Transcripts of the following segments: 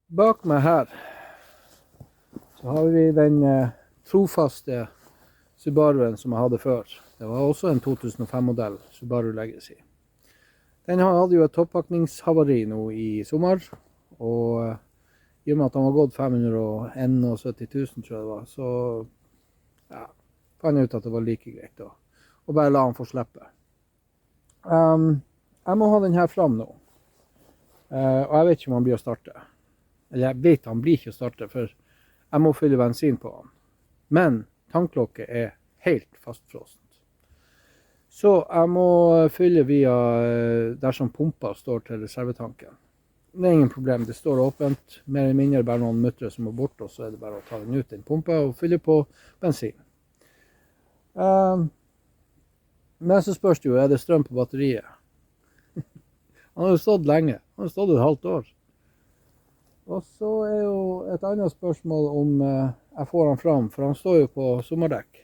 Bak meg her så har vi den trofaste Subaruen som jeg hadde før. Det var også en 2005-modell Subaru Legacy. Den hadde jo et toppakningshavari nå i sommer, og i og med at den var gått 571 000, tror jeg det var, så ja, fant jeg ut at det var like greit da, og bare la han få slippe. Jeg må ha den her fram nå, og jeg vet ikke om han blir å starte. Eller jeg vet han blir ikke å starte, for jeg må fylle bensin på han. Men tanklokket er helt fastfrosent. Så jeg må fylle via dersom pumpa står til reservetanken. Det er ingen problem, det står åpent, mer eller mindre bare noen mutter som må bort, og så er det bare å ta den ut, den pumpa, og fylle på bensin. Men så spørs det jo, er det strøm på batteriet? Han har jo stått lenge, han har stått et halvt år. Og så er jo et annet spørsmål om jeg får han fram, for han står jo på sommerdekk.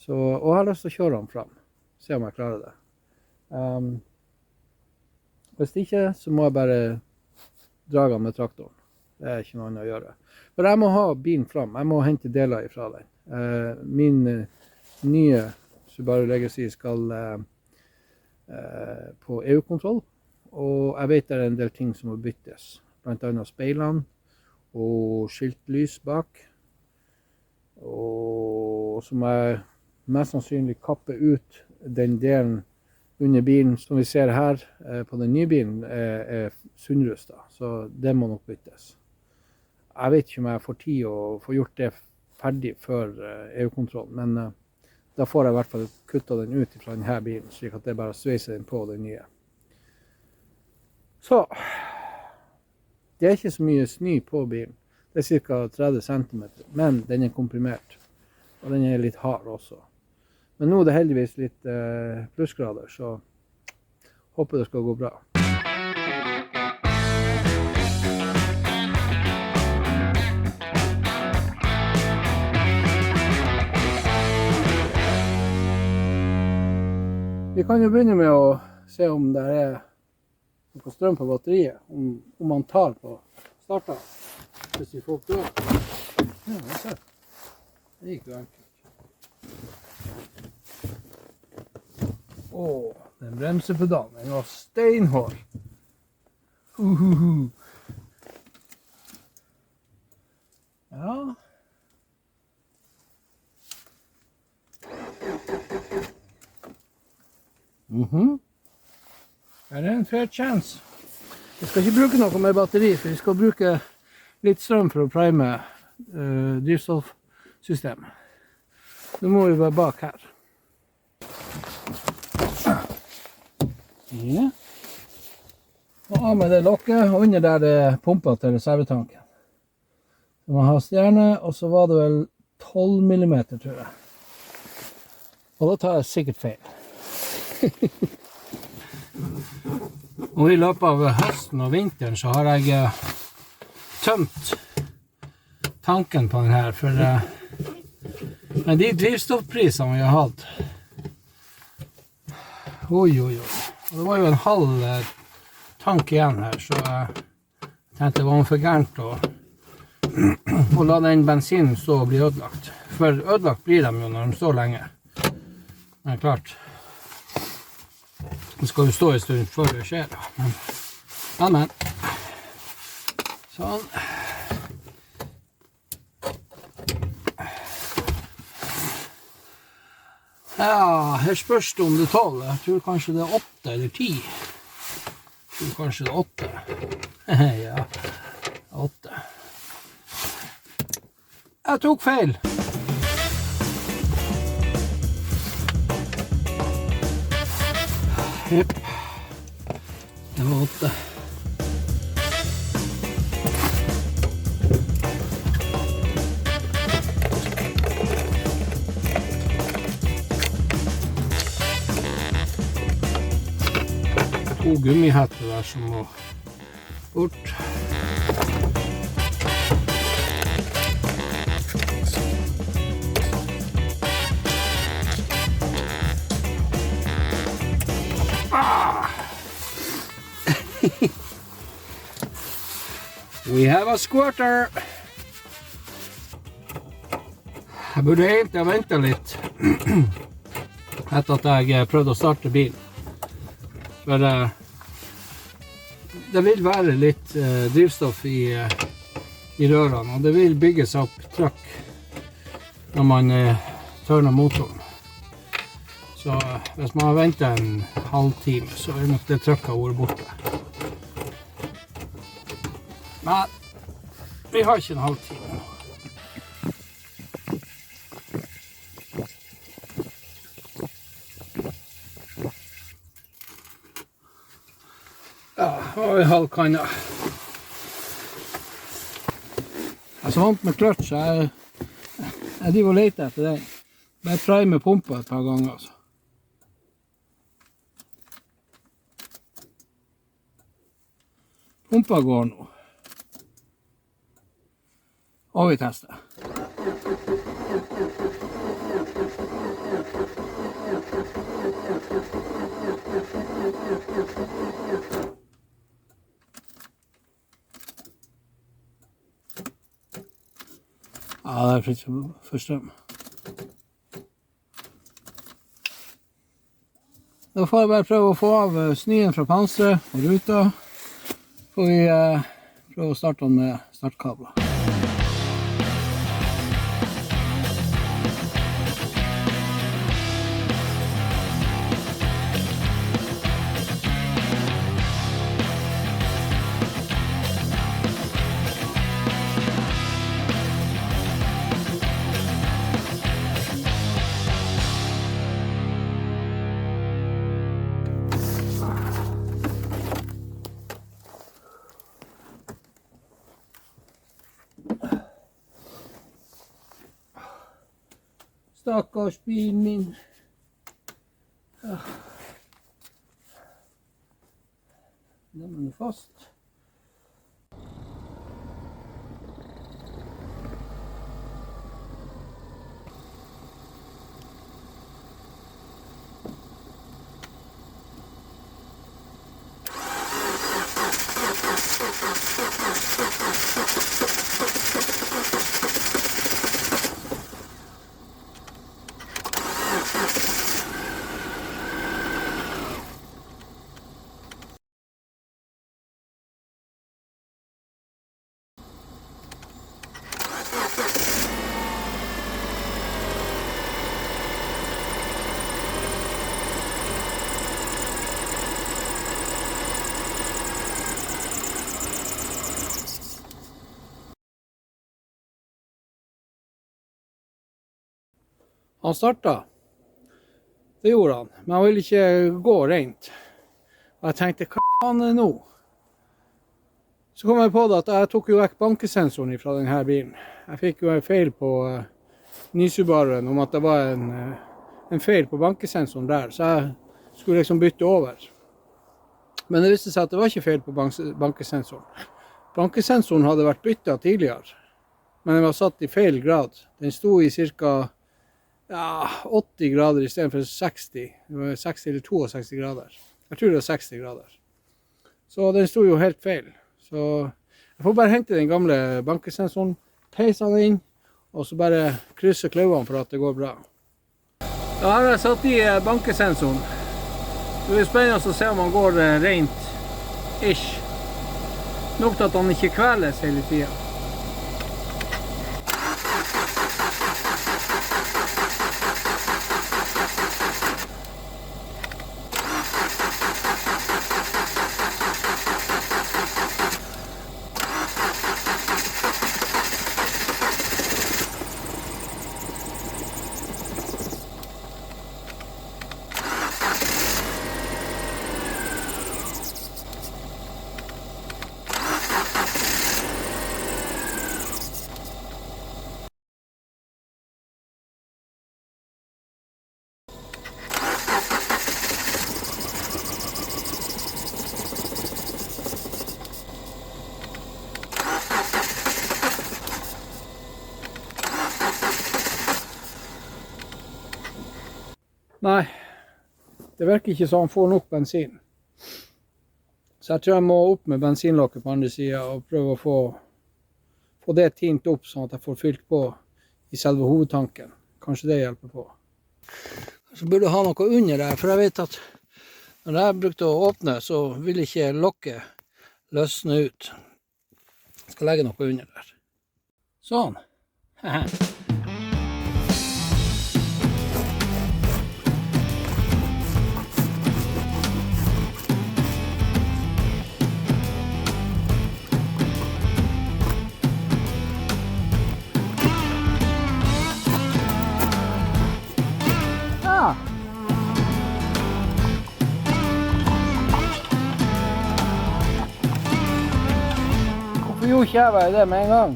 Så, og jeg har lyst til å kjøre han fram, se om jeg klarer det. Hvis ikke, så må jeg bare dra han med traktoren. Det er ikke noe annet å gjøre. For jeg må ha bilen fram, jeg må hente deler ifra den. Min nye Subaru Legacy skal på EU-kontroll, og jeg vet det er en del ting som må byttes. Blant annet speilene og skiltlys bak. Og så må jeg mest sannsynlig kappe ut den delen under bilen som vi ser her på den nye bilen er sunnrusta, så det må nok byttes. Jeg vet ikke om jeg får tid å få gjort det ferdig før EU-kontroll, men da får jeg i hvert fall kuttet den ut fra denne bilen, slik at det bare sveiser den på den nye. Så det er ikke så mye snø på bilen. Det er ca. 30 cm, men den er komprimert. Og den er litt hard også. Men nå er det heldigvis litt plussgrader, så håper det skal gå bra. Vi kan jo begynne med å se om det er noe strøm på batteriet, om man tar på starten, hvis vi får prøve. Ja, det ser. Det gikk jo enkelt. Den bremsepedalen, den var steinhård. Ja. Her er en fair chance. Vi skal ikke bruke noe med batteri, for vi skal bruke litt strøm for å prime drivstoffsystemet. Nå må vi være bak her. Ja. Og av med det lokket, og under der er pumpa til reservetanken. Så man har stjerne, og så var det vel 12 millimeter, tror jeg. Og da tar jeg sikkert feil. Og i løpet av høsten og vinteren så har jeg tømt tanken på den her, for med de drivstoffprisene vi har hatt. Oi. Og det var jo en halv tank igjen her, så jeg tenkte det var for gærent å la den bensinen stå og bli ødelagt. For ødelagt blir de jo når de står lenge. Men klart, det skal jo stå en stund før det skjer, da. Men. Sånn. Ja, her spørs det om det 12. Jeg tror kanskje det er 8 eller 10. Jeg tror kanskje det er 8. Ja, 8. Jeg tok feil. Jepp. Det var 8. To gummihetter der som må bort. We have a squirter! Jeg burde egentlig ha ventet litt etter at jeg prøvde å starte bilen. For det vil være litt drivstoff i rørene, og det vil bygge seg opp trøkk når man tørner motoren. Så hvis man har ventet en halvtime, så vil nok det trøkket vært borte. Men vi har ikke en halvtime nå. Ja, har vi halv kanna. Jeg er så vant med kløtsj, jeg driver og leter etter den. Bare prøver med pumpa et par ganger, altså. Pumpa går nå. Og vi tester. Ja, det er fritt for strøm. Da får jeg bare prøve å få av snøen fra panseret og ruta. Får vi prøve å starte den med startkabler. Stakkars bilen min. Ja. Den er fast. Han startet. Det gjorde han, men han ville ikke gå rent. Og jeg tenkte, hva faen er det nå? Så kom jeg på det at jeg tok jo vekk bankesensoren fra denne bilen. Jeg fikk jo en feil på Nysubaren om at det var en feil på bankesensoren der, så jeg skulle liksom bytte over. Men det viste seg at det var ikke feil på bankesensoren. Bankesensoren hadde vært byttet tidligere, men den var satt i feil grad. Den sto i cirka 80 grader i stedet for 60. Det var 60 eller 62 grader. Jeg tror det var 60 grader. Så den sto jo helt feil. Så jeg får bare hente den gamle bankesensoren, peise den inn, og så bare krysse klauvene for at det går bra. Da har jeg satt i bankesensoren. Det blir spennende å se om han går rent ish. Nok til at han ikke kveles hele tiden. Nei, det virker ikke som han får nok bensin. Så Så jeg tror jeg må opp med bensinlokket på andre siden og prøve å få det tint opp, sånn at jeg får fylt på i selve hovedtanken. Kanskje det hjelper på. Så burde jeg ha noe under der, for jeg vet at når jeg brukte å åpne, så vil ikke lokket løsne ut. Jeg skal legge noe under der. Sånn. Hvorfor gjorde ikke jeg bare det med en gang?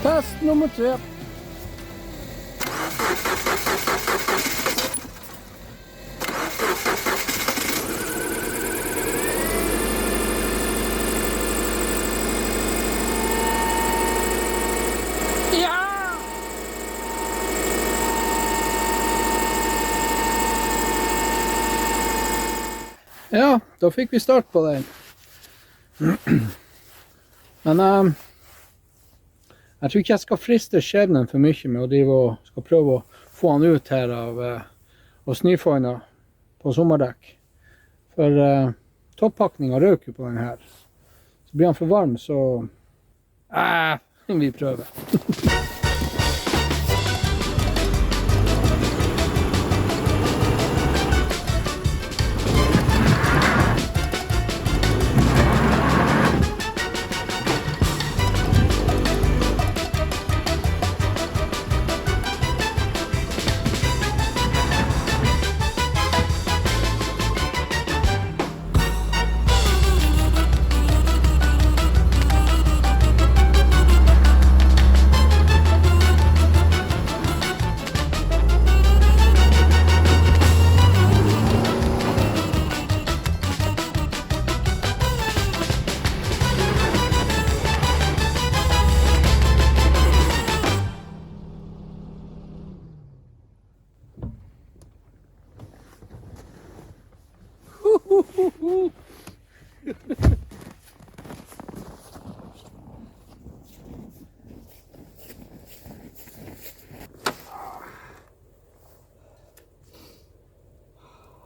Test nummer 3. Ja! Ja, da fikk vi start på den. Men jeg tror ikke jeg skal friste skjebnen for mye med å drive og skal prøve å få han ut her av snøføyna på sommerdekk. For toppakningen røk jo på den her. Så blir han for varm, så vi prøver.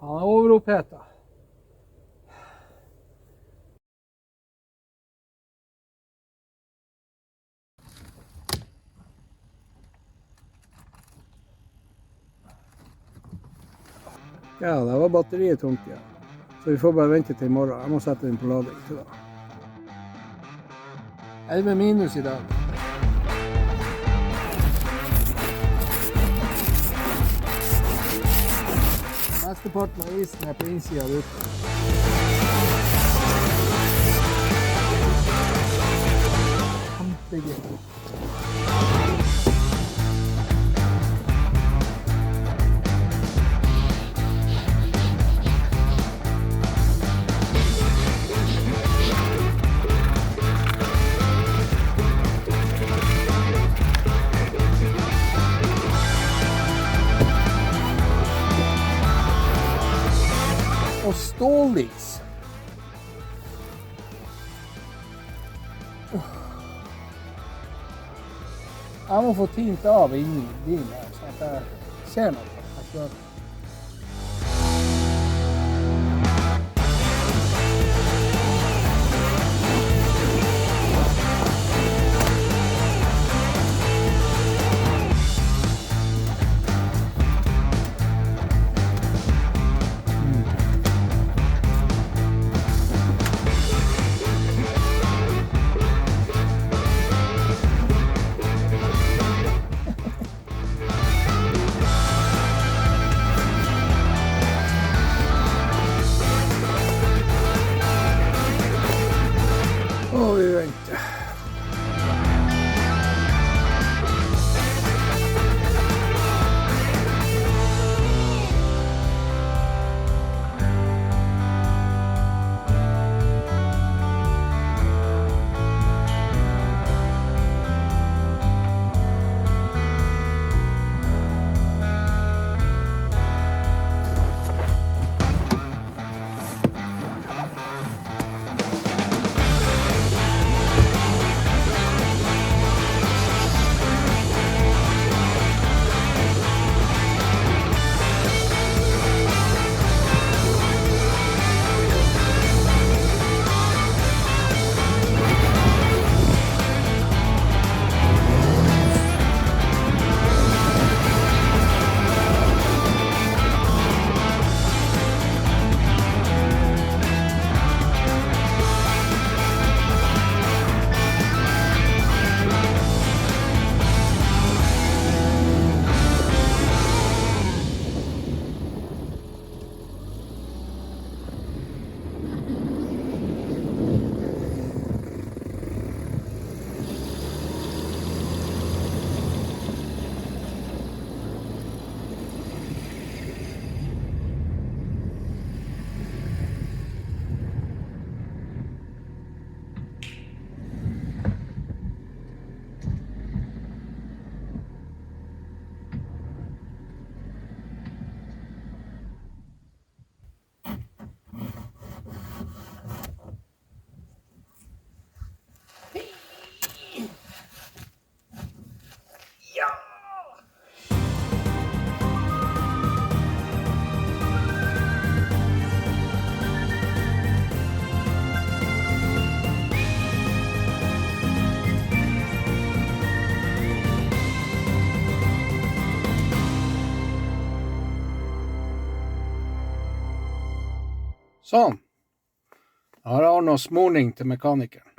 Han er overoppheta. Ja, det var batteriet tomt igjen. Så vi får bare vente til i morgen. Jeg må sette den på lading til da. 11 minus i dag. Mesteparten av isen er på innsiden av ruta. Kjempegøy. Og stålis. Jeg må få tint av inni bilen her, så at jeg ser noe. vi vente. Sånn. Jeg har ordnet smorning til mekanikeren.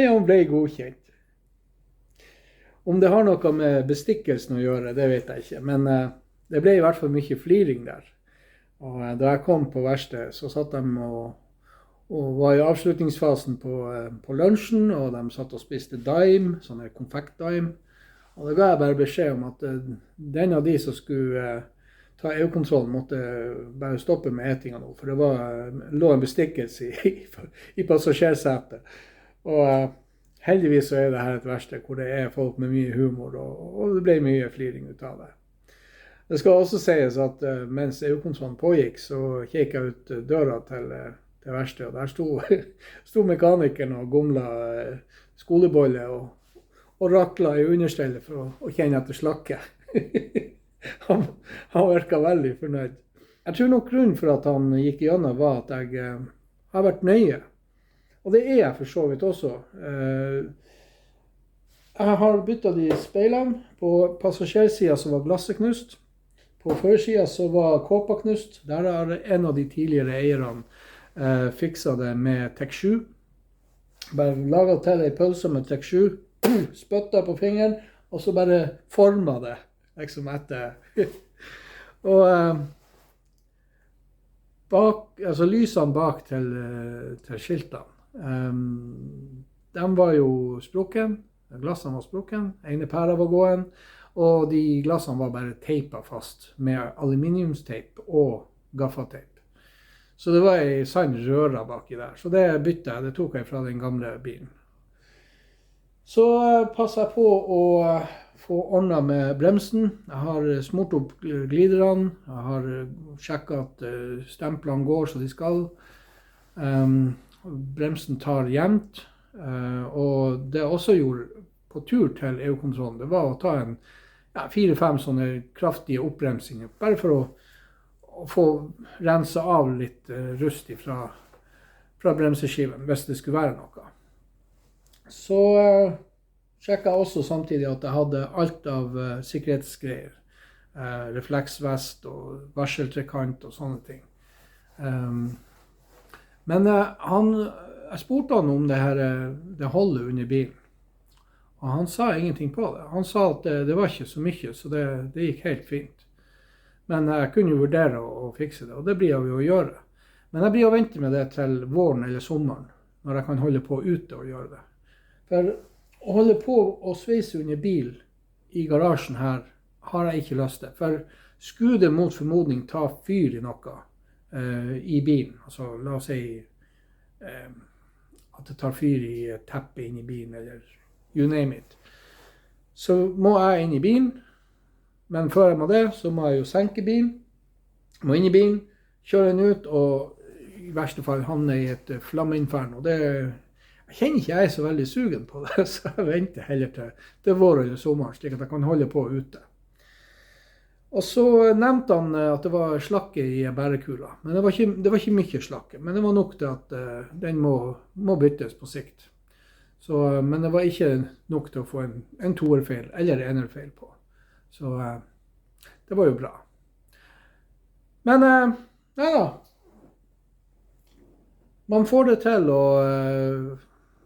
Han ble godkjent. Om det har noe med bestikkelsen å gjøre, det vet jeg ikke. Men det ble i hvert fall mye fliring der. Og da jeg kom på verkstedet, så satt de og var i avslutningsfasen på lunsjen, og de satt og spiste daim, sånne konfekt-daim. Og da ga jeg bare beskjed om at den av de som skulle ta EU-kontrollen måtte bare stoppe med etinga nå, for det lå en bestikkelse i passasjersetet. Og heldigvis så det her et verksted hvor det folk med mye humor, og det ble mye fliring ut av det. Det skal også sies at mens EU-kontrollen pågikk, så kikket jeg ut døra til verkstedet, og der sto mekanikeren og gomla skolebolle og rakla i understellet for å kjenne etter slakke. Han virket veldig fornøyd. Jeg tror nok grunnen for at han gikk igjennom var at jeg har vært nøye. Og det jeg for så vidt også. Jeg har byttet de speilene. På passasjersiden så var glasset knust. På førersiden så var kåpa knust. Der har en av de tidligere eierne fikset det med Tek 7. Bare laget til en pølse med Tek 7, spyttet på fingeren, og så bare formet det, liksom etter. Og lysene bak til skiltene, de var jo sprukken, glassene var sprukken, ene pæra var gåen, og de glassene var bare teipet fast med aluminiumsteip og gaffateip. Så det var en sann røra baki der, så det byttet jeg, det tok jeg fra den gamle bilen. Så passet jeg på å få ordnet med bremsen. Jeg har smurt opp gliderne, jeg har sjekket at stemplene går så de skal. Bremsen tar jevnt, og det jeg også gjorde på tur til EU-kontrollen, det var å ta 4-5 sånne kraftige oppbremsinger, bare for å få renset av litt rust fra bremseskiven, hvis det skulle være noe. Så sjekket jeg også samtidig at jeg hadde alt av sikkerhetsgreier, refleksvest og varseltrekant og sånne ting. Men jeg spurte han om det holdet under bilen. Og han sa ingenting på det. Han sa at det var ikke så mye, så det gikk helt fint. Men jeg kunne jo vurdere å fikse det, og det blir jeg jo å gjøre. Men jeg blir å vente med det til våren eller sommeren, når jeg kan holde på ute og gjøre det. For å holde på å sveise under bil i garasjen her, har jeg ikke lyst til. For skulle det mot formodning ta fyr i noe i bilen, altså la oss si at det tar fyr i et teppe inn i bilen, eller you name it, så må jeg inn i bilen. Men før jeg må det, så må jeg jo senke bilen, må inn i bilen, kjøre den ut, og i verste fall havne i et flammeinferno. Jeg kjenner ikke jeg er så veldig sugen på det, så jeg venter heller til vår eller sommer, slik at jeg kan holde på ute. Og så nevnte han at det var slakke i bærekula, men det var ikke mye slakke, men det var nok til at den må byttes på sikt. Men det var ikke nok til å få en toerfeil eller enerfeil på. Så det var jo bra. Men nei da. Man får det til, og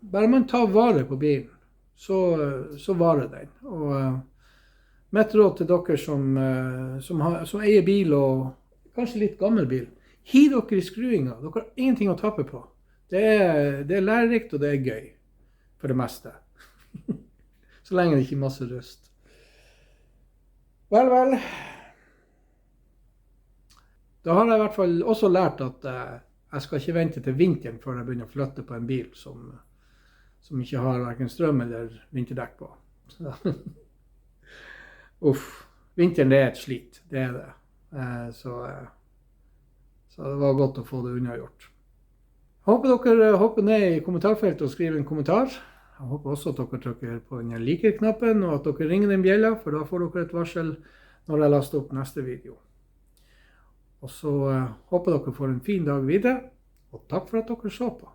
bare man tar vare på bilen, så varer den. Og mitt råd til dere som eier bil, og kanskje litt gammel bil, hiv dere i skruinga. Dere har ingenting å tape på. Det er lærerikt, og det er gøy. For det meste. Så lenge det ikke er masse rust. Vel. Da har jeg i hvert fall også lært at jeg skal ikke vente til vinteren før jeg begynner å flytte på en bil som ikke har hverken strøm eller vinterdekk på. Uff. Vinteren det er et slit. Det er det. Så det var godt å få det unnagjort. Håper dere hopper ned i kommentarfeltet og skriver en kommentar. Jeg håper også at dere trykker på den like-knappen, og at dere ringer den bjella, for da får dere et varsel når jeg laster opp neste video. Og så håper dere får en fin dag videre, og takk for at dere så på.